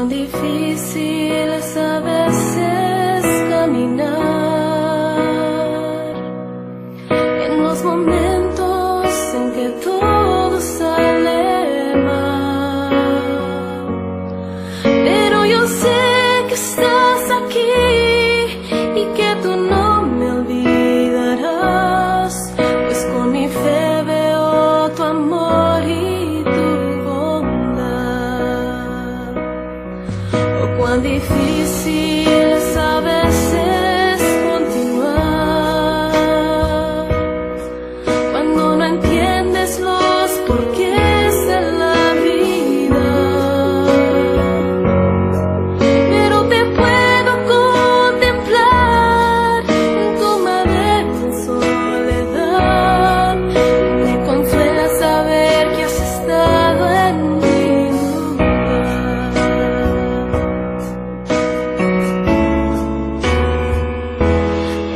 difícil es a veces caminar en los momentos en que todo sale mal, pero yo sé que estás aquí y que tú no me olvidarás, pues con mi fe veo tu amor y tu bondad. Oh, cuán difícil es a veces continuar cuando no entiendes los porqués de la vida, pero te puedo contemplar en tu madera en soledad. Me consuela saber que has estado en mi lugar.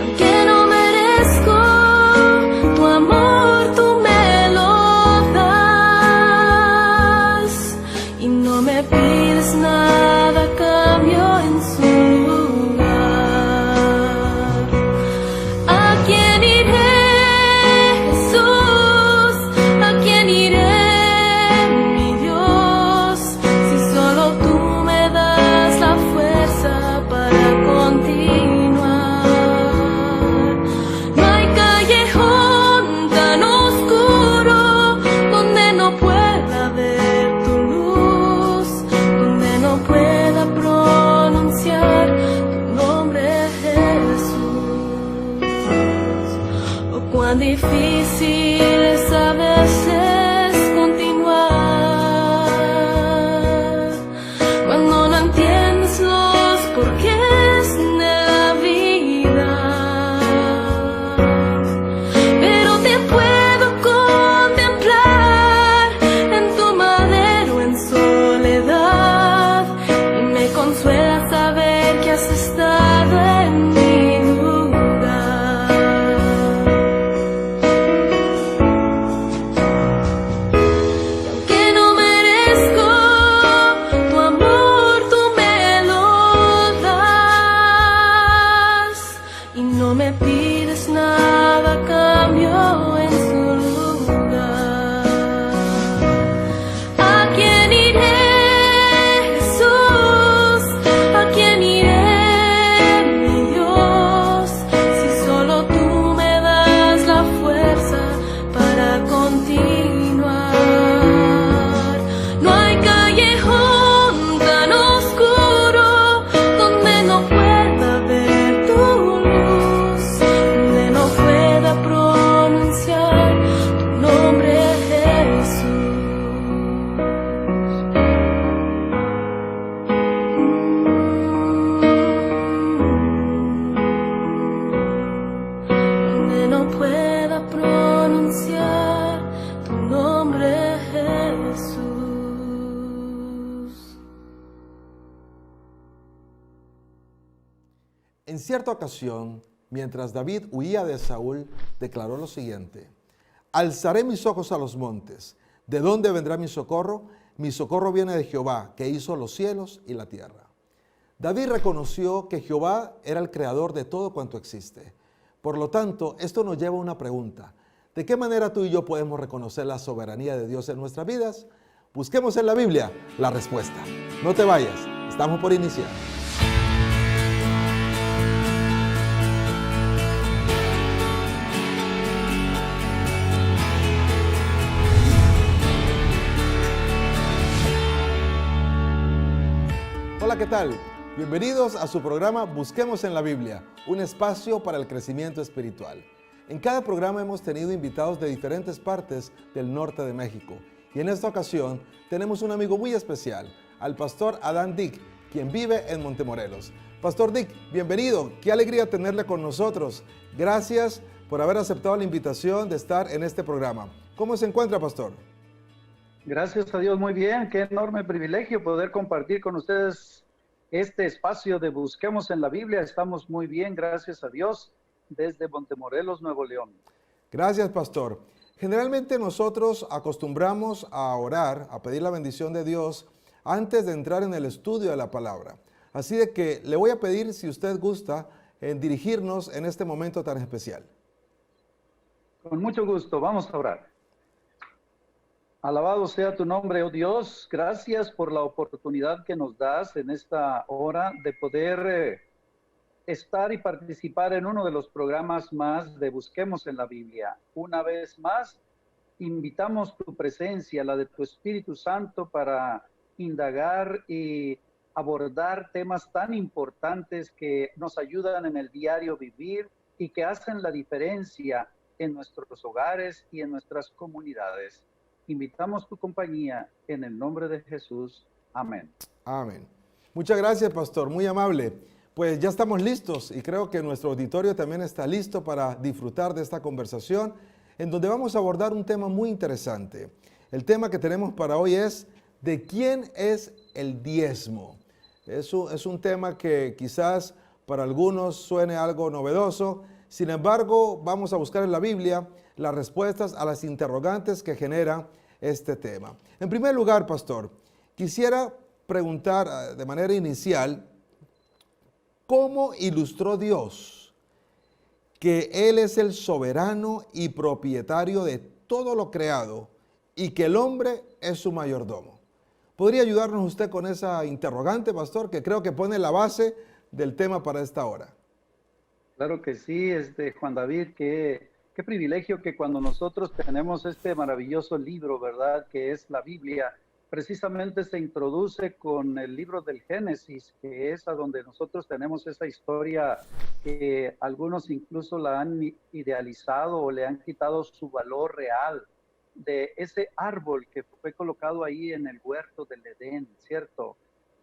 Aunque no merezco tu amor, tú me lo das y no me pides nada a cambio en su lugar. ¿A quién iré, Jesús? ¿A quién iré, mi Dios? Si solo tú me das la fuerza para continuar. No hay callejón tan oscuro donde no pueda ver tu luz, donde no pueda pronunciar tu nombre, Jesús. Oh, cuán difícil es a veces continuar cuando no entiendes los porqués de la vida, pero te puedo contemplar en tu madero en soledad y me consuela saber que has estado en mi lugar. Aunque no merezco tu amor, tú me lo das y no me pides nada a cambio en su lugar. ¿A quién iré, Jesús? ¿A quién iré, mi Dios? Si solo tú me das la fuerza para continuar. No hay callejón tan oscuro donde no pueda ver tu luz, donde no pueda pronunciar tu nombre, Jesús. Donde no pueda pronunciar tu nombre, Jesús. En cierta ocasión, mientras David huía de Saúl, declaró lo siguiente: alzaré mis ojos a los montes. ¿De dónde vendrá mi socorro? Mi socorro viene de Jehová, que hizo los cielos y la tierra. David reconoció que Jehová era el creador de todo cuanto existe. Por lo tanto, esto nos lleva a una pregunta: ¿de qué manera tú y yo podemos reconocer la soberanía de Dios en nuestras vidas? Busquemos en la Biblia la respuesta. No te vayas, estamos por iniciar. Hola, ¿qué tal? Bienvenidos a su programa Busquemos en la Biblia, un espacio para el crecimiento espiritual. En cada programa hemos tenido invitados de diferentes partes del norte de México. Y en esta ocasión tenemos un amigo muy especial, al pastor Adán Dick, quien vive en Montemorelos. Pastor Dick, bienvenido. Qué alegría tenerle con nosotros. Gracias por haber aceptado la invitación de estar en este programa. ¿Cómo se encuentra, pastor? Gracias a Dios, muy bien. Qué enorme privilegio poder compartir con ustedes este espacio de Busquemos en la Biblia. Estamos muy bien, gracias a Dios, desde Montemorelos, Nuevo León. Gracias, pastor. Generalmente nosotros acostumbramos a orar, a pedir la bendición de Dios antes de entrar en el estudio de la palabra. Así de que le voy a pedir, si usted gusta, en dirigirnos en este momento tan especial. Con mucho gusto, vamos a orar. Alabado sea tu nombre, oh Dios. Gracias por la oportunidad que nos das en esta hora de poder estar y participar en uno de los programas más de Busquemos en la Biblia. Una vez más, invitamos tu presencia, la de tu Espíritu Santo, para indagar y abordar temas tan importantes que nos ayudan en el diario vivir y que hacen la diferencia en nuestros hogares y en nuestras comunidades. Invitamos tu compañía en el nombre de Jesús. Amén. Amén. Muchas gracias, pastor, muy amable. Pues ya estamos listos y creo que nuestro auditorio también está listo para disfrutar de esta conversación, en donde vamos a abordar un tema muy interesante. El tema que tenemos para hoy es: ¿de quién es el diezmo? Es un tema que quizás para algunos suene algo novedoso. Sin embargo, vamos a buscar en la Biblia las respuestas a las interrogantes que genera este tema. En primer lugar, pastor, quisiera preguntar de manera inicial, ¿cómo ilustró Dios que Él es el soberano y propietario de todo lo creado y que el hombre es su mayordomo? ¿Podría ayudarnos usted con esa interrogante, pastor, que creo que pone la base del tema para esta hora? Claro que sí, Juan David, qué privilegio que cuando nosotros tenemos este maravilloso libro, ¿verdad?, que es la Biblia, precisamente se introduce con el libro del Génesis, que es a donde nosotros tenemos esa historia que algunos incluso la han idealizado o le han quitado su valor real, de ese árbol que fue colocado ahí en el huerto del Edén, ¿cierto?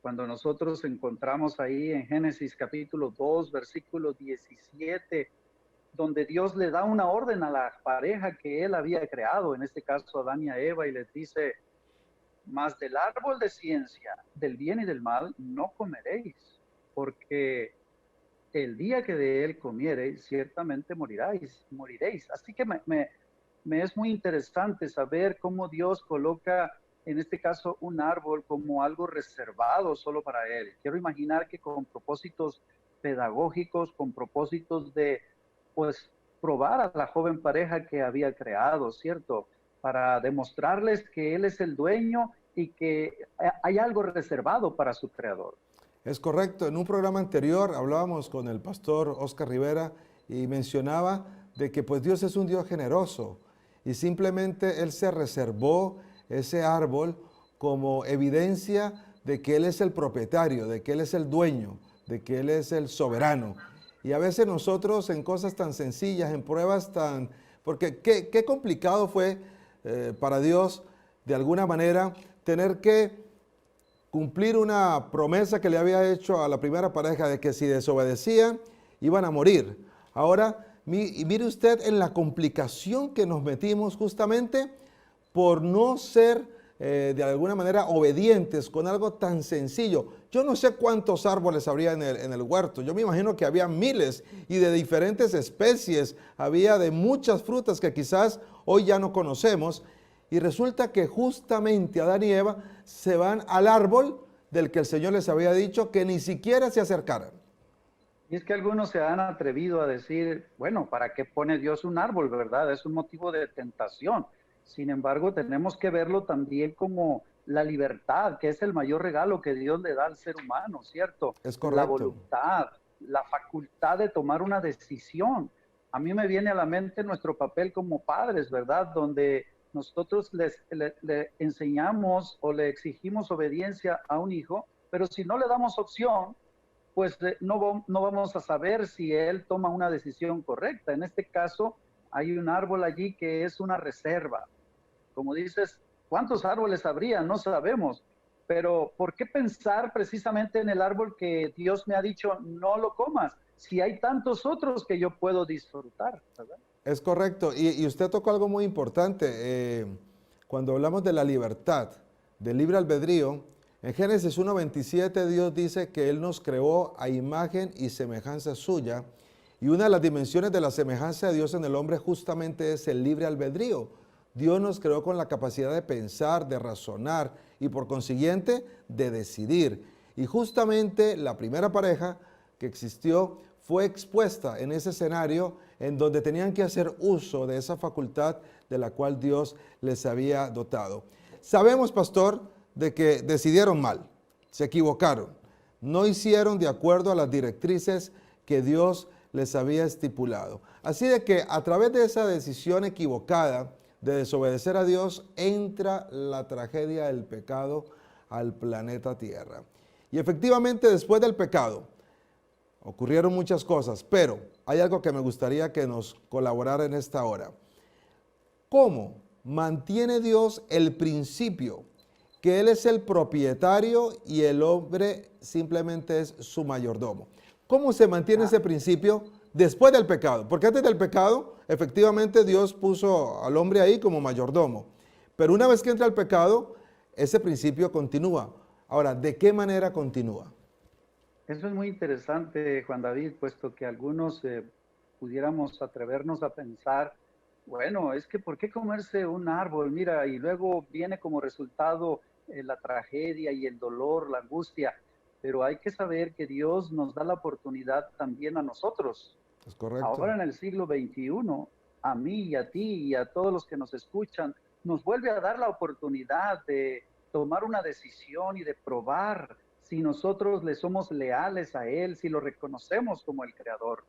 Cuando nosotros encontramos ahí en Génesis capítulo 2, versículo 17, donde Dios le da una orden a la pareja que Él había creado, en este caso a Adán y a Eva, y les dice: mas del árbol de ciencia, del bien y del mal, no comeréis, porque el día que de él comiereis, ciertamente moriréis. Así que me es muy interesante saber cómo Dios coloca, en este caso, un árbol como algo reservado solo para Él. Quiero imaginar que con propósitos pedagógicos, con propósitos de, pues, probar a la joven pareja que había creado, ¿cierto? Para demostrarles que Él es el dueño y que hay algo reservado para su creador. Es correcto. En un programa anterior hablábamos con el pastor Oscar Rivera y mencionaba de que pues Dios es un Dios generoso y simplemente Él se reservó ese árbol como evidencia de que Él es el propietario, de que Él es el dueño, de que Él es el soberano. Y a veces nosotros en cosas tan sencillas, en pruebas tan... Porque qué complicado fue para Dios, de alguna manera, tener que cumplir una promesa que le había hecho a la primera pareja de que si desobedecían, iban a morir. Ahora, mire usted en la complicación que nos metimos justamente por no ser de alguna manera obedientes con algo tan sencillo. Yo no sé cuántos árboles habría en el huerto. Yo me imagino que había miles y de diferentes especies. Había de muchas frutas que quizás hoy ya no conocemos. Y resulta que justamente Adán y Eva se van al árbol del que el Señor les había dicho que ni siquiera se acercaran. Y es que algunos se han atrevido a decir, bueno, ¿para qué pone Dios un árbol, verdad? Es un motivo de tentación. Sin embargo, tenemos que verlo también como la libertad, que es el mayor regalo que Dios le da al ser humano, ¿cierto? Es correcto. La voluntad, la facultad de tomar una decisión. A mí me viene a la mente nuestro papel como padres, ¿verdad? Donde nosotros le enseñamos o le exigimos obediencia a un hijo, pero si no le damos opción, pues no vamos a saber si él toma una decisión correcta. En este caso, hay un árbol allí que es una reserva. Como dices, ¿cuántos árboles habría? No sabemos. Pero ¿por qué pensar precisamente en el árbol que Dios me ha dicho no lo comas? Si hay tantos otros que yo puedo disfrutar, ¿verdad? Es correcto. Y usted tocó algo muy importante. Cuando hablamos de la libertad, del libre albedrío, en Génesis 1:27 Dios dice que Él nos creó a imagen y semejanza suya. Y una de las dimensiones de la semejanza de Dios en el hombre justamente es el libre albedrío. Dios nos creó con la capacidad de pensar, de razonar y por consiguiente de decidir. Y justamente la primera pareja que existió fue expuesta en ese escenario en donde tenían que hacer uso de esa facultad de la cual Dios les había dotado. Sabemos, pastor, de que decidieron mal, se equivocaron, no hicieron de acuerdo a las directrices que Dios les había estipulado. Así de que a través de esa decisión equivocada de desobedecer a Dios, entra la tragedia del pecado al planeta Tierra. Y efectivamente, después del pecado, ocurrieron muchas cosas, pero hay algo que me gustaría que nos colaborara en esta hora. ¿Cómo mantiene Dios el principio que Él es el propietario y el hombre simplemente es su mayordomo? ¿Cómo se mantiene ese principio después del pecado? Porque antes del pecado, efectivamente Dios puso al hombre ahí como mayordomo. Pero una vez que entra el pecado, ese principio continúa. Ahora, ¿de qué manera continúa? Eso es muy interesante, Juan David, puesto que algunos pudiéramos atrevernos a pensar, bueno, es que ¿por qué comerse un árbol? Mira, y luego viene como resultado la tragedia y el dolor, la angustia. Pero hay que saber que Dios nos da la oportunidad también a nosotros. Es correcto. Ahora en el siglo XXI, a mí y a ti y a todos los que nos escuchan, nos vuelve a dar la oportunidad de tomar una decisión y de probar si nosotros le somos leales a Él, si lo reconocemos como el Creador.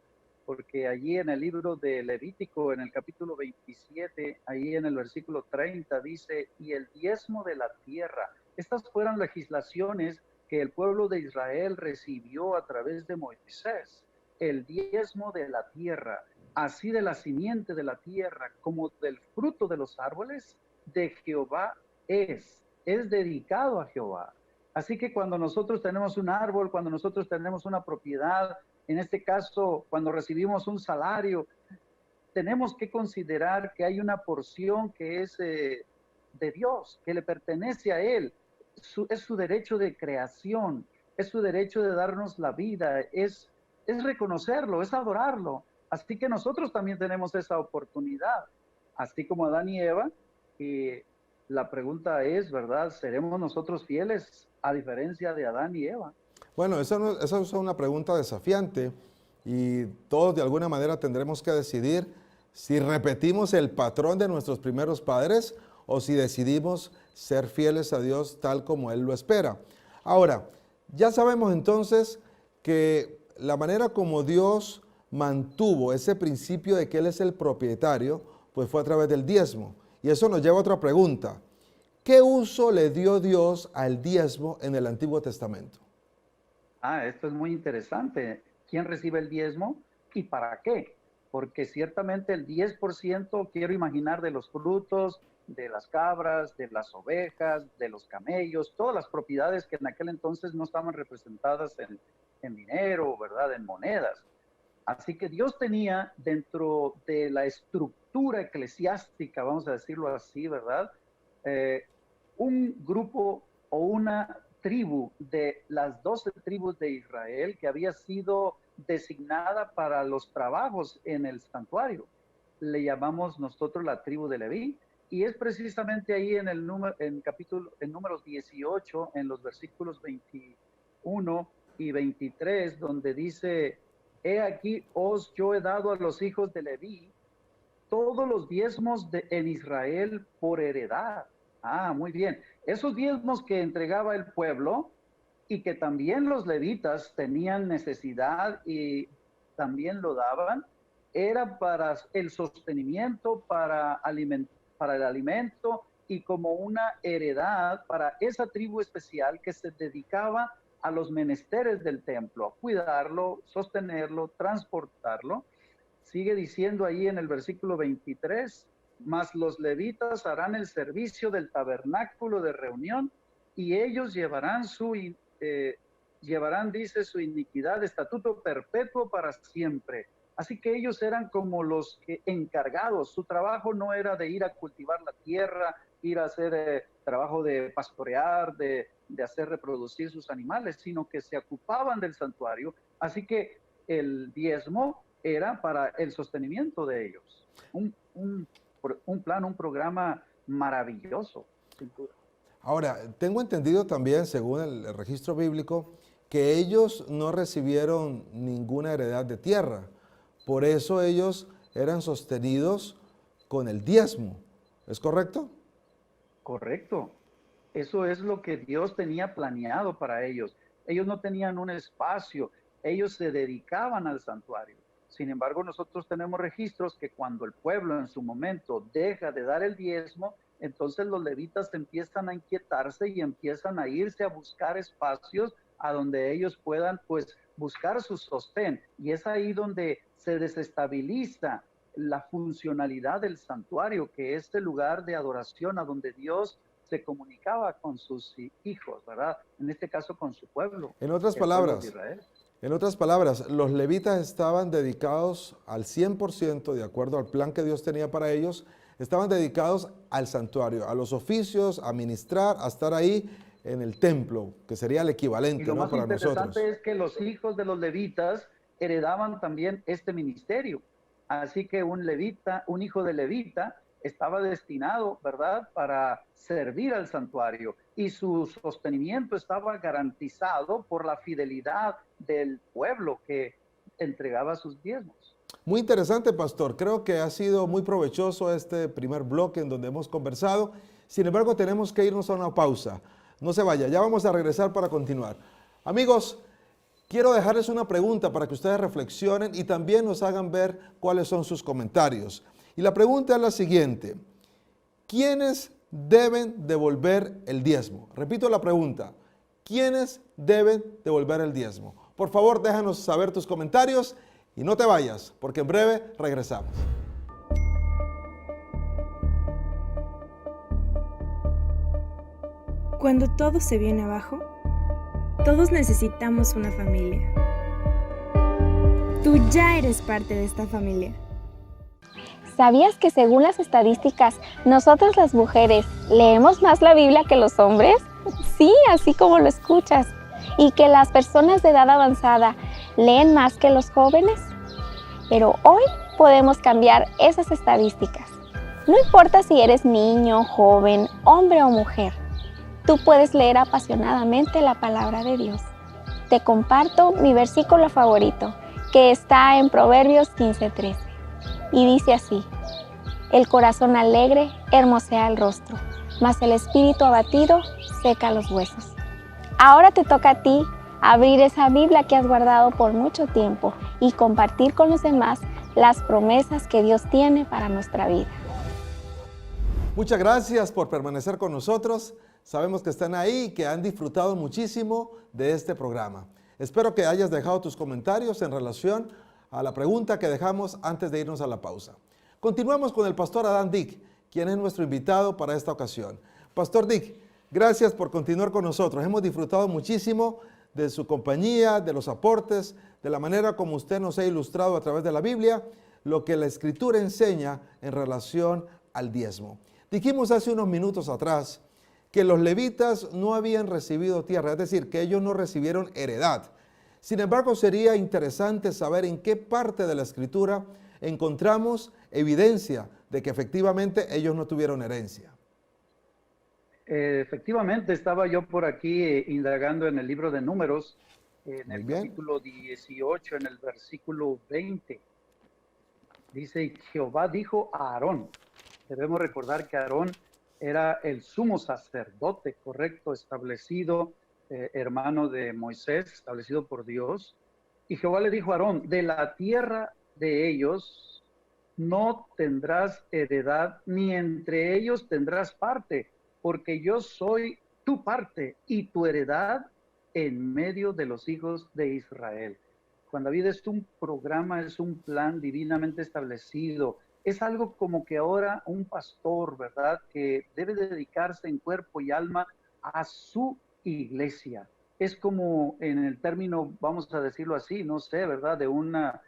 Porque allí en el libro de Levítico, en el capítulo 27, ahí en el versículo 30, dice, y el diezmo de la tierra. Estas fueron legislaciones que el pueblo de Israel recibió a través de Moisés. El diezmo de la tierra, así de la simiente de la tierra como del fruto de los árboles, de Jehová es dedicado a Jehová. Así que cuando nosotros tenemos un árbol, cuando nosotros tenemos una propiedad, en este caso, cuando recibimos un salario, tenemos que considerar que hay una porción que es de Dios, que le pertenece a Él. Es su derecho de creación, es su derecho de darnos la vida, es reconocerlo, es adorarlo. Así que nosotros también tenemos esa oportunidad, así como Adán y Eva. Y la pregunta es, ¿verdad? ¿Seremos nosotros fieles a diferencia de Adán y Eva? Bueno, esa es una pregunta desafiante y todos de alguna manera tendremos que decidir si repetimos el patrón de nuestros primeros padres o si decidimos ser fieles a Dios tal como Él lo espera. Ahora, ya sabemos entonces que la manera como Dios mantuvo ese principio de que Él es el propietario, pues fue a través del diezmo. Y eso nos lleva a otra pregunta. ¿Qué uso le dio Dios al diezmo en el Antiguo Testamento? Esto es muy interesante. ¿Quién recibe el diezmo y para qué? Porque ciertamente el 10% quiero imaginar de los frutos, de las cabras, de las ovejas, de los camellos, todas las propiedades que en aquel entonces no estaban representadas en dinero, ¿verdad? En monedas. Así que Dios tenía dentro de la estructura eclesiástica, vamos a decirlo así, ¿verdad? Un grupo o una tribu de las 12 tribus de Israel que había sido designada para los trabajos en el santuario. Le llamamos nosotros la tribu de Leví, y es precisamente ahí en el en números 18, en los versículos 21 y 23, donde dice, he aquí yo he dado a los hijos de Leví todos los diezmos en Israel por heredad. Muy bien. Esos diezmos que entregaba el pueblo y que también los levitas tenían necesidad y también lo daban, era para el sostenimiento, para el alimento y como una heredad para esa tribu especial que se dedicaba a los menesteres del templo, a cuidarlo, sostenerlo, transportarlo. Sigue diciendo ahí en el versículo 23, mas los levitas harán el servicio del tabernáculo de reunión y ellos llevarán dice, su iniquidad, estatuto perpetuo para siempre. Así que ellos eran como los encargados. Su trabajo no era de ir a cultivar la tierra, ir a hacer trabajo de pastorear, de hacer reproducir sus animales, sino que se ocupaban del santuario. Así que el diezmo era para el sostenimiento de ellos. Un programa maravilloso, sin duda. Ahora, tengo entendido también, según el registro bíblico, que ellos no recibieron ninguna heredad de tierra. Por eso ellos eran sostenidos con el diezmo. ¿Es correcto? Correcto. Eso es lo que Dios tenía planeado para ellos. Ellos no tenían un espacio, ellos se dedicaban al santuario. Sin embargo, nosotros tenemos registros que cuando el pueblo en su momento deja de dar el diezmo, entonces los levitas empiezan a inquietarse y empiezan a irse a buscar espacios a donde ellos puedan pues buscar su sostén. Y es ahí donde se desestabiliza la funcionalidad del santuario, que es el lugar de adoración a donde Dios se comunicaba con sus hijos, ¿verdad? En este caso con su pueblo, En otras el pueblo de palabras, Israel. los levitas estaban dedicados al 100%, de acuerdo al plan que Dios tenía para ellos, estaban dedicados al santuario, a los oficios, a ministrar, a estar ahí en el templo, que sería el Y equivalente, lo ¿no?, más para nosotros. interesante es que los hijos de los levitas heredaban también este ministerio. Así que un levita, un hijo de levita, estaba destinado, ¿verdad?, para servir al santuario y su sostenimiento estaba garantizado por la fidelidad del pueblo que entregaba sus diezmos. Muy interesante, pastor. Creo que ha sido muy provechoso este primer bloque en donde hemos conversado. Sin embargo, tenemos que irnos a una pausa. No se vaya, ya vamos a regresar para continuar. Amigos, quiero dejarles una pregunta para que ustedes reflexionen y también nos hagan ver cuáles son sus comentarios. Y la pregunta es la siguiente: ¿quiénes deben devolver el diezmo? Repito la pregunta: ¿quiénes deben devolver el diezmo? Por favor, déjanos saber tus comentarios y no te vayas, porque en breve regresamos. Cuando todo se viene abajo, todos necesitamos una familia. Tú ya eres parte de esta familia. ¿Sabías que según las estadísticas, nosotras las mujeres leemos más la Biblia que los hombres? Sí, así como lo escuchas. ¿Y que las personas de edad avanzada leen más que los jóvenes? Pero hoy podemos cambiar esas estadísticas. No importa si eres niño, joven, hombre o mujer. Tú puedes leer apasionadamente la palabra de Dios. Te comparto mi versículo favorito, que está en Proverbios 15:13. Y dice así: el corazón alegre hermosea el rostro, mas el espíritu abatido seca los huesos. Ahora te toca a ti abrir esa Biblia que has guardado por mucho tiempo y compartir con los demás las promesas que Dios tiene para nuestra vida. Muchas gracias por permanecer con nosotros. Sabemos que están ahí y que han disfrutado muchísimo de este programa. Espero que hayas dejado tus comentarios en relación a la pregunta que dejamos antes de irnos a la pausa. Continuamos con el pastor Adán Dick, quien es nuestro invitado para esta ocasión. Pastor Dick, gracias por continuar con nosotros. Hemos disfrutado muchísimo de su compañía, de los aportes, de la manera como usted nos ha ilustrado a través de la Biblia, lo que la Escritura enseña en relación al diezmo. Dijimos hace unos minutos atrás que los levitas no habían recibido tierra, es decir, que ellos no recibieron heredad. Sin embargo, sería interesante saber en qué parte de la Escritura encontramos evidencia de que efectivamente ellos no tuvieron herencia. Efectivamente, estaba yo por aquí indagando en el libro de Números, en el capítulo 18, en el versículo 20. Dice: Jehová dijo a Aarón. Debemos recordar que Aarón era el sumo sacerdote, correcto, establecido, hermano de Moisés, establecido por Dios. Y Jehová le dijo a Aarón: de la tierra de ellos no tendrás heredad, ni entre ellos tendrás parte, porque yo soy tu parte y tu heredad en medio de los hijos de Israel. Juan David, es un programa, es un plan divinamente establecido. Es algo como que ahora un pastor, ¿verdad?, que debe dedicarse en cuerpo y alma a su iglesia. Es como en el término, vamos a decirlo así, no sé, ¿verdad?, de una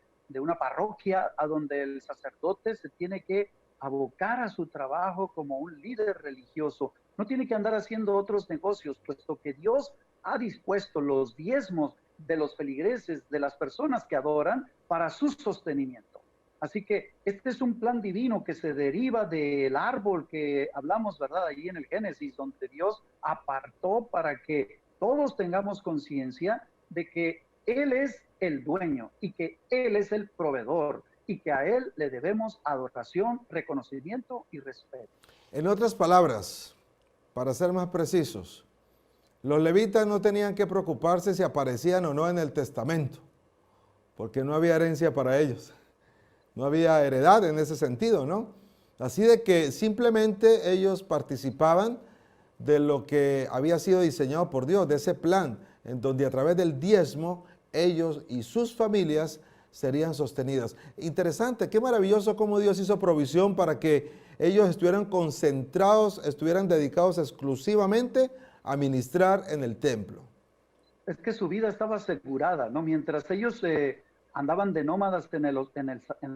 parroquia a donde el sacerdote se tiene que abocar a su trabajo como un líder religioso. No tiene que andar haciendo otros negocios, puesto que Dios ha dispuesto los diezmos de los feligreses, de las personas que adoran, para su sostenimiento. Así que este es un plan divino que se deriva del árbol que hablamos, ¿verdad? Allí en el Génesis, donde Dios apartó para que todos tengamos conciencia de que Él es el dueño y que Él es el proveedor y que a Él le debemos adoración, reconocimiento y respeto. En otras palabras, para ser más precisos, los levitas no tenían que preocuparse si aparecían o no en el testamento, porque no había herencia para ellos. No había heredad en ese sentido, ¿no? Así de que simplemente ellos participaban de lo que había sido diseñado por Dios, de ese plan, en donde a través del diezmo ellos y sus familias serían sostenidas. Interesante, qué maravilloso cómo Dios hizo provisión para que ellos estuvieran concentrados, estuvieran dedicados exclusivamente a ministrar en el templo. Es que su vida estaba asegurada, ¿no? Mientras ellos andaban de nómadas en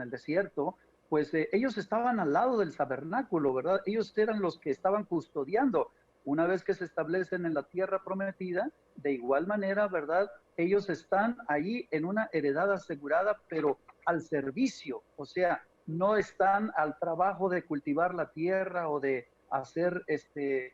el desierto, pues ellos estaban al lado del tabernáculo, ¿verdad? Ellos eran los que estaban custodiando. Una vez que se establecen en la tierra prometida, de igual manera, ¿verdad? Ellos están ahí en una heredad asegurada, pero al servicio, o sea, no están al trabajo de cultivar la tierra o de hacer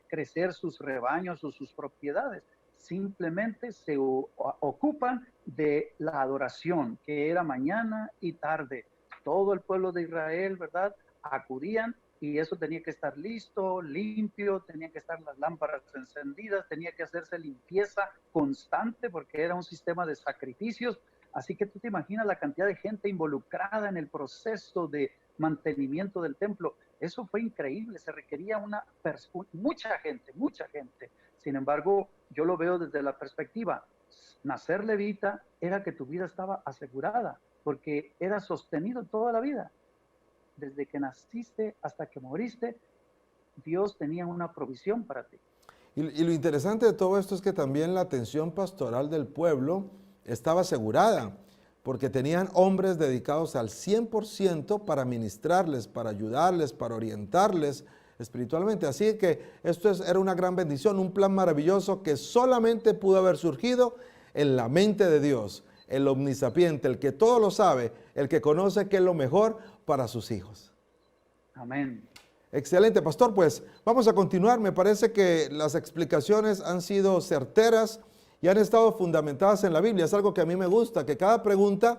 crecer sus rebaños o sus propiedades. Simplemente se ocupan de la adoración, que era mañana y tarde. Todo el pueblo de Israel, ¿verdad? Acudían y eso tenía que estar listo, limpio, tenían que estar las lámparas encendidas, tenía que hacerse limpieza constante porque era un sistema de sacrificios. Así que tú te imaginas la cantidad de gente involucrada en el proceso de mantenimiento del templo. Eso fue increíble, se requería mucha gente. Sin embargo, yo lo veo desde la perspectiva, nacer levita era que tu vida estaba asegurada, porque era sostenido toda la vida. Desde que naciste hasta que moriste, Dios tenía una provisión para ti. Y lo interesante de todo esto es que también la atención pastoral del pueblo estaba asegurada, porque tenían hombres dedicados al 100% para ministrarles, para ayudarles, para orientarles espiritualmente. Así que esto era una gran bendición, un plan maravilloso que solamente pudo haber surgido en la mente de Dios, el omnisapiente, el que todo lo sabe, el que conoce qué es lo mejor para sus hijos. Amén. Excelente, pastor. Pues vamos a continuar. Me parece que las explicaciones han sido certeras y han estado fundamentadas en la Biblia. Es algo que a mí me gusta, que cada pregunta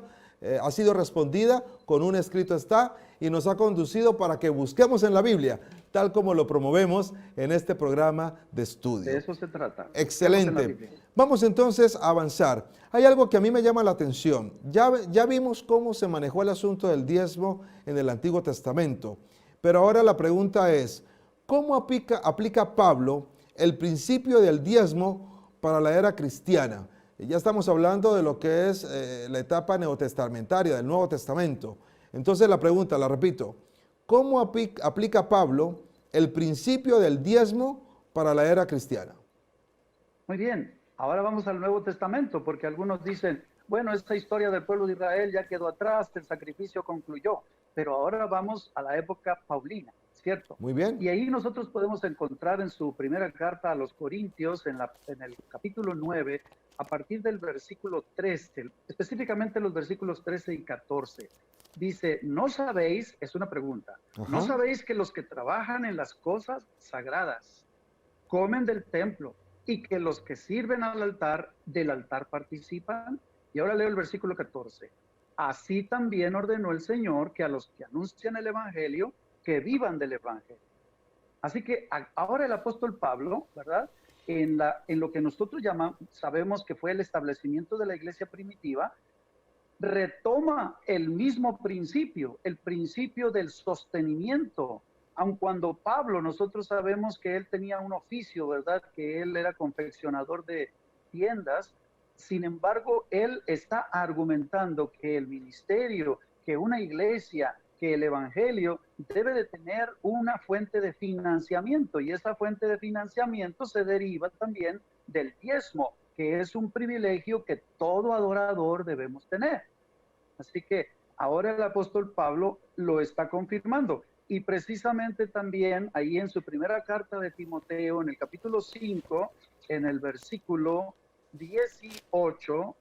ha sido respondida con un escrito está y nos ha conducido para que busquemos en la Biblia, tal como lo promovemos en este programa de estudio. De eso se trata. Excelente. Vamos entonces a avanzar. Hay algo que a mí me llama la atención. Ya vimos cómo se manejó el asunto del diezmo en el Antiguo Testamento, pero ahora la pregunta es, ¿cómo aplica Pablo el principio del diezmo para la era cristiana? Ya estamos hablando de lo que es la etapa neotestamentaria del Nuevo Testamento. Entonces la pregunta, la repito, ¿cómo aplica Pablo el principio del diezmo para la era cristiana? Muy bien, ahora vamos al Nuevo Testamento, porque algunos dicen, bueno, esta historia del pueblo de Israel ya quedó atrás, el sacrificio concluyó, pero ahora vamos a la época paulina, ¿cierto? Muy bien. Y ahí nosotros podemos encontrar en su primera carta a los Corintios, en el capítulo 9, a partir del versículo 13, específicamente los versículos 13 y 14, dice, ¿no sabéis? Es una pregunta. Ajá. ¿No sabéis que los que trabajan en las cosas sagradas comen del templo y que los que sirven al altar, del altar participan? Y ahora leo el versículo 14. Así también ordenó el Señor que a los que anuncian el evangelio, que vivan del evangelio. Así que ahora el apóstol Pablo, ¿verdad? En lo que nosotros sabemos que fue el establecimiento de la iglesia primitiva, retoma el mismo principio, el principio del sostenimiento. Aun cuando Pablo, nosotros sabemos que él tenía un oficio, ¿verdad? Que él era confeccionador de tiendas. Sin embargo, él está argumentando que el ministerio, que una iglesia, que el evangelio debe de tener una fuente de financiamiento, y esa fuente de financiamiento se deriva también del diezmo, que es un privilegio que todo adorador debemos tener. Así que ahora el apóstol Pablo lo está confirmando. Y precisamente también ahí en su primera carta de Timoteo, en el capítulo 5, en el versículo 18,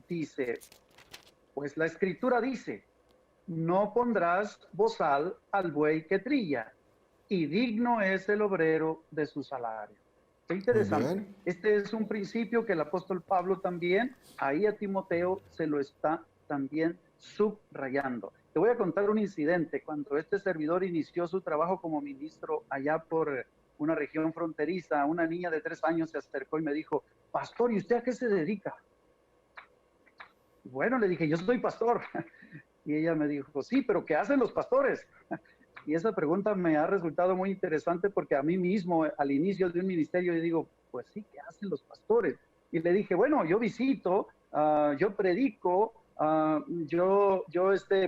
dice, pues la escritura dice, no pondrás bozal al buey que trilla, y digno es el obrero de su salario. Qué Muy interesante. bien. Este es un principio que el apóstol Pablo también, ahí a Timoteo se lo está también subrayando. Te voy a contar un incidente. Cuando este servidor inició su trabajo como ministro allá por una región fronteriza, una niña de 3 años se acercó y me dijo, pastor, ¿y usted a qué se dedica? Bueno, le dije, yo soy pastor. Y ella me dijo, sí, pero ¿qué hacen los pastores? Y esa pregunta me ha resultado muy interesante porque a mí mismo, al inicio de un ministerio, yo digo, pues sí, ¿qué hacen los pastores? Y le dije, bueno, yo visito, yo predico, yo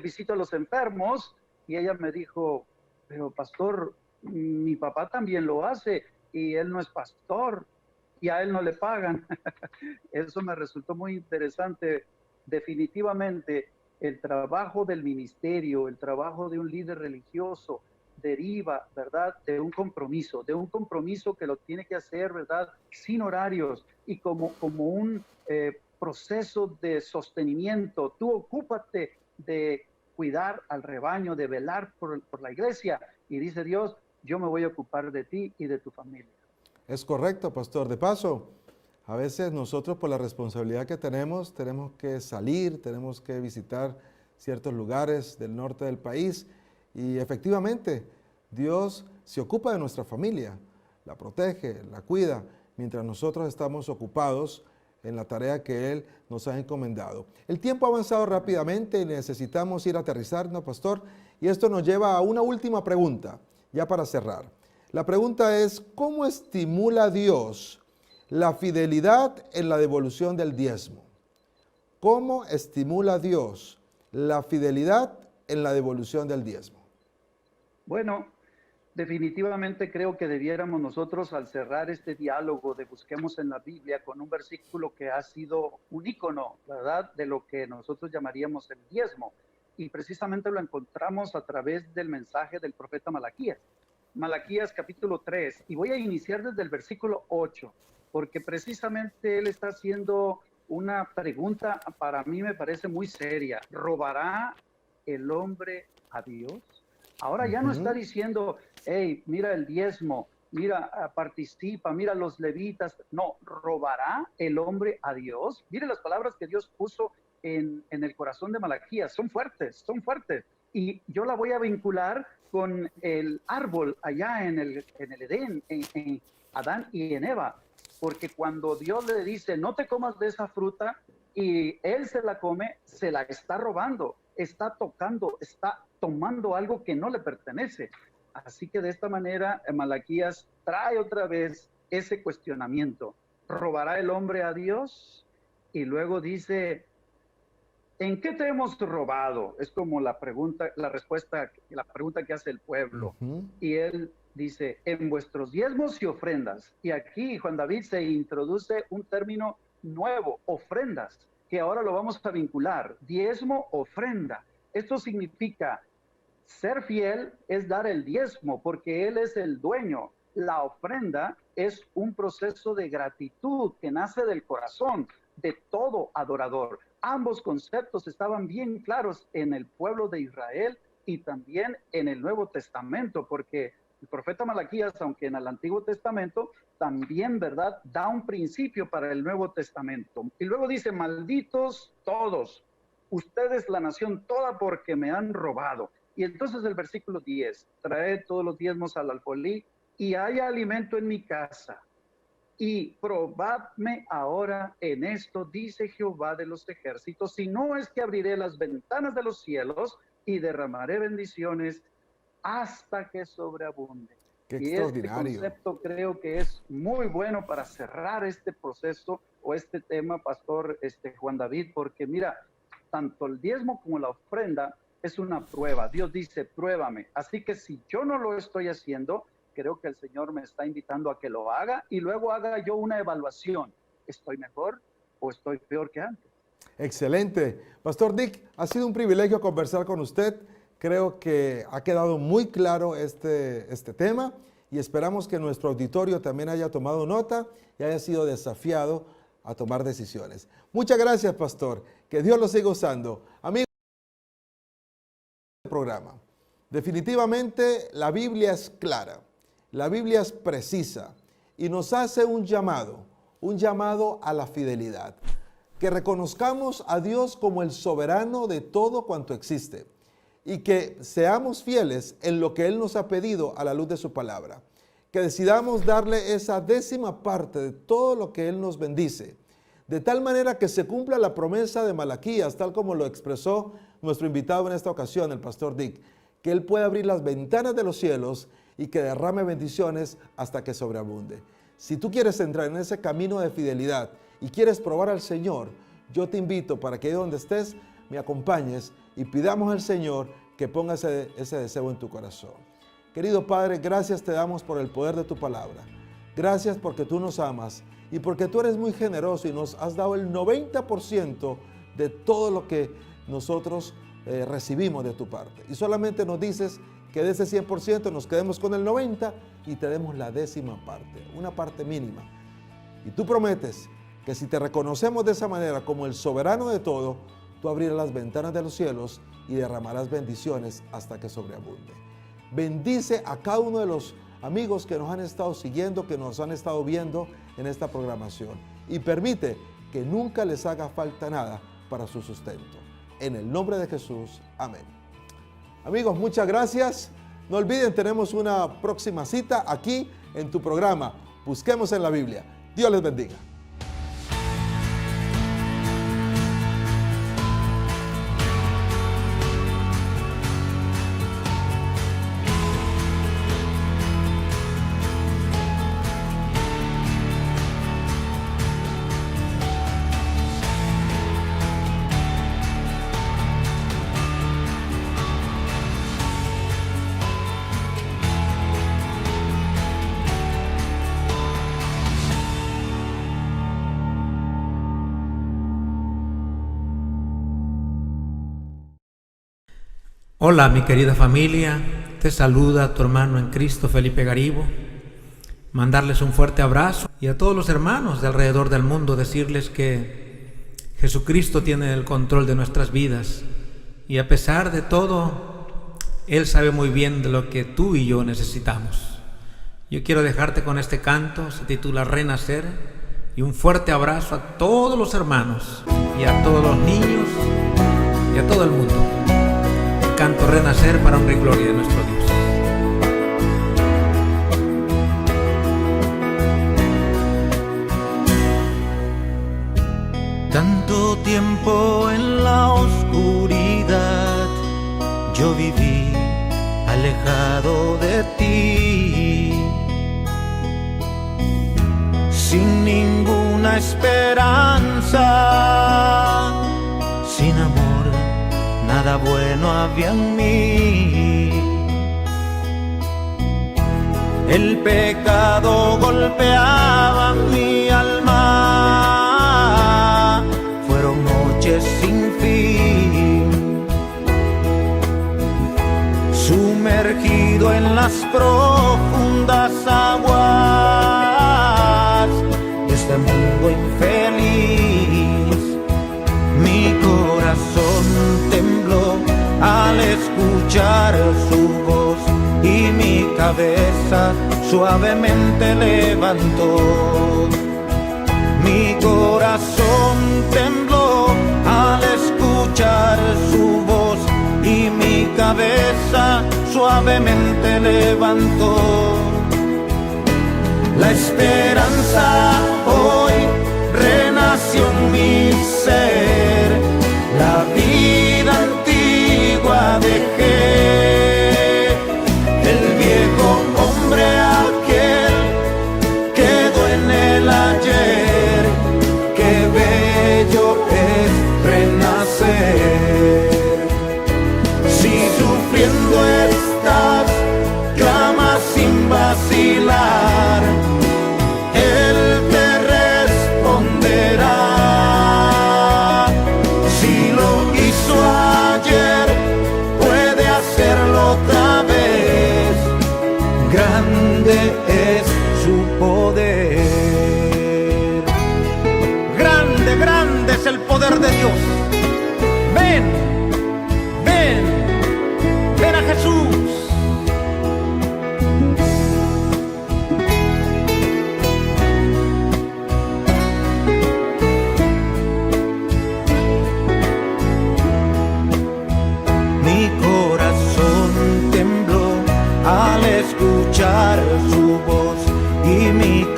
visito a los enfermos. Y ella me dijo, pero pastor, mi papá también lo hace y él no es pastor y a él no le pagan. Eso me resultó muy interesante. Definitivamente, el trabajo del ministerio, el trabajo de un líder religioso deriva, ¿verdad?, de un compromiso que lo tiene que hacer, ¿verdad?, sin horarios y como un proceso de sostenimiento. Tú ocúpate de cuidar al rebaño, de velar por la iglesia, y dice Dios, yo me voy a ocupar de ti y de tu familia. Es correcto, pastor. De paso, a veces nosotros por la responsabilidad que tenemos que salir, tenemos que visitar ciertos lugares del norte del país y efectivamente Dios se ocupa de nuestra familia, la protege, la cuida, mientras nosotros estamos ocupados en la tarea que Él nos ha encomendado. El tiempo ha avanzado rápidamente y necesitamos ir aterrizando, pastor, y esto nos lleva a una última pregunta, ya para cerrar. La pregunta es, ¿cómo estimula Dios la fidelidad en la devolución del diezmo? ¿Cómo estimula Dios la fidelidad en la devolución del diezmo? Bueno, definitivamente creo que debiéramos nosotros, al cerrar este diálogo de Busquemos en la Biblia, con un versículo que ha sido un ícono, ¿verdad?, de lo que nosotros llamaríamos el diezmo. Y precisamente lo encontramos a través del mensaje del profeta Malaquías. Malaquías capítulo 3, y voy a iniciar desde el versículo 8, porque precisamente él está haciendo una pregunta, para mí me parece muy seria. ¿Robará el hombre a Dios? Ahora ya no está diciendo, hey, mira el diezmo, mira, participa, mira los levitas. No, ¿robará el hombre a Dios? Mire las palabras que Dios puso en el corazón de Malaquías, son fuertes, son fuertes. Y yo la voy a vincular con el árbol allá en el Edén, en Adán y en Eva. Porque cuando Dios le dice, no te comas de esa fruta, y él se la come, se la está robando, está tocando, está tomando algo que no le pertenece. Así que de esta manera, Malaquías trae otra vez ese cuestionamiento. ¿Robará el hombre a Dios? Y luego dice, ¿en qué te hemos robado? Es como la pregunta, la respuesta, la pregunta que hace el pueblo. Y él dice, en vuestros diezmos y ofrendas. Y aquí, Juan David, se introduce un término nuevo, ofrendas, que ahora lo vamos a vincular. Diezmo, ofrenda. Esto significa, ser fiel es dar el diezmo, porque Él es el dueño. La ofrenda es un proceso de gratitud que nace del corazón de todo adorador. Ambos conceptos estaban bien claros en el pueblo de Israel y también en el Nuevo Testamento, porque el profeta Malaquías, aunque en el Antiguo Testamento, también, ¿verdad?, da un principio para el Nuevo Testamento. Y luego dice, malditos todos, ustedes la nación toda porque me han robado. Y entonces el versículo 10, traed todos los diezmos al alfolí y haya alimento en mi casa. Y probadme ahora en esto, dice Jehová de los ejércitos, si no es que abriré las ventanas de los cielos y derramaré bendiciones hasta que sobreabunde. Qué y extraordinario. este concepto creo que es muy bueno para cerrar este proceso o este tema, pastor Juan David, porque mira, tanto el diezmo como la ofrenda es una prueba. Dios dice, pruébame. Así que si yo no lo estoy haciendo, creo que el Señor me está invitando a que lo haga y luego haga yo una evaluación. ¿Estoy mejor o estoy peor que antes? Excelente. Pastor Dick, ha sido un privilegio conversar con usted. Creo que ha quedado muy claro este tema y esperamos que nuestro auditorio también haya tomado nota y haya sido desafiado a tomar decisiones. Muchas gracias, pastor. Que Dios lo siga usando. Amigos. programa. Definitivamente la Biblia es clara, la Biblia es precisa y nos hace un llamado a la fidelidad. Que reconozcamos a Dios como el soberano de todo cuanto existe y que seamos fieles en lo que Él nos ha pedido a la luz de su palabra. Que decidamos darle esa 10ª parte de todo lo que Él nos bendice, de tal manera que se cumpla la promesa de Malaquías, tal como lo expresó nuestro invitado en esta ocasión, el pastor Dick, que Él puede abrir las ventanas de los cielos y que derrame bendiciones hasta que sobreabunde. Si tú quieres entrar en ese camino de fidelidad y quieres probar al Señor, yo te invito para que ahí donde estés me acompañes y pidamos al Señor que ponga ese deseo en tu corazón. Querido Padre, gracias te damos por el poder de tu palabra. Gracias porque tú nos amas y porque tú eres muy generoso y nos has dado el 90% de todo lo que nosotros recibimos de tu parte. Y solamente nos dices que de ese 100% nos quedemos con el 90% y te demos la 10ª parte, una parte mínima. Y tú prometes que si te reconocemos de esa manera como el soberano de todo, tú abrirás las ventanas de los cielos y derramarás bendiciones hasta que sobreabunde. Bendice a cada uno de los amigos que nos han estado siguiendo, que nos han estado viendo en esta programación y permite que nunca les haga falta nada para su sustento. En el nombre de Jesús, amén. Amigos, muchas gracias. No olviden, tenemos una próxima cita aquí en tu programa Busquemos en la Biblia. Dios les bendiga. Hola mi querida familia, te saluda tu hermano en Cristo Felipe Garibo. Mandarles un fuerte abrazo y a todos los hermanos de alrededor del mundo decirles que Jesucristo tiene el control de nuestras vidas y a pesar de todo, Él sabe muy bien de lo que tú y yo necesitamos. Yo quiero dejarte con este canto, se titula Renacer, y un fuerte abrazo a todos los hermanos y a todos los niños y a todo el mundo. Canto Renacer para honra y gloria de nuestro Dios. Tanto tiempo en la oscuridad yo viví alejado de ti, sin ninguna esperanza, sin amor. Nada bueno había en mí. El pecado golpeaba mi alma. Fueron noches sin fin, sumergido en las profundas aguas de este mundo infeliz. Mi corazón tembló al escuchar su voz y mi cabeza suavemente levantó. Mi corazón tembló al escuchar su voz y mi cabeza suavemente levantó. La esperanza hoy renació en mi ser, la vida antigua dejé, el viejo hombre aquel quedó en el ayer, qué bello es renacer. Si sufriendo estás, clama sin vacilar, Él te responderá. Si lo hizo ayer, puede hacerlo otra vez. Grande es su poder. Grande, grande es el poder de Dios. Ven, ven,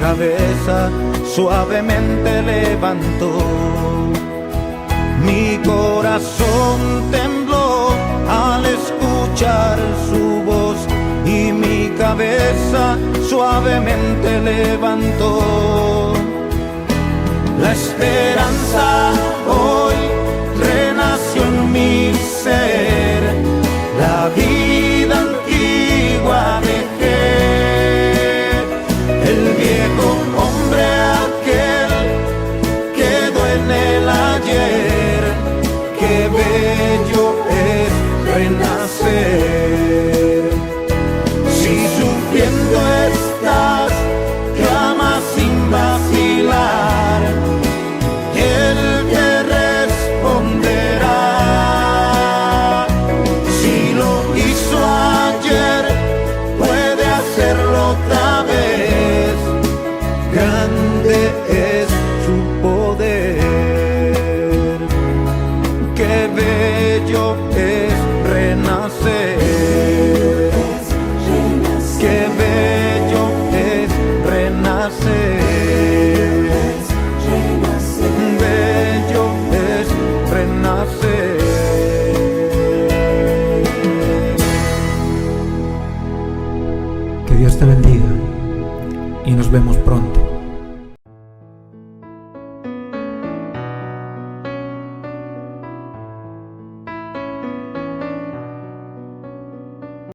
cabeza suavemente levantó. Mi corazón tembló al escuchar su voz y mi cabeza suavemente levantó. La esperanza hoy renació en mi ser, la vida antigua dejé, el viejo hombre aquel quedó en el ayer, qué bello es renacer. Si sufriendo estás, clama sin vacilar, Él te responderá. Si lo hizo ayer, puede hacerlo otra vez. Grande es su poder. Qué bello es renacer. Qué bello es renacer. Bello es renacer. Que Dios te bendiga y nos vemos pronto.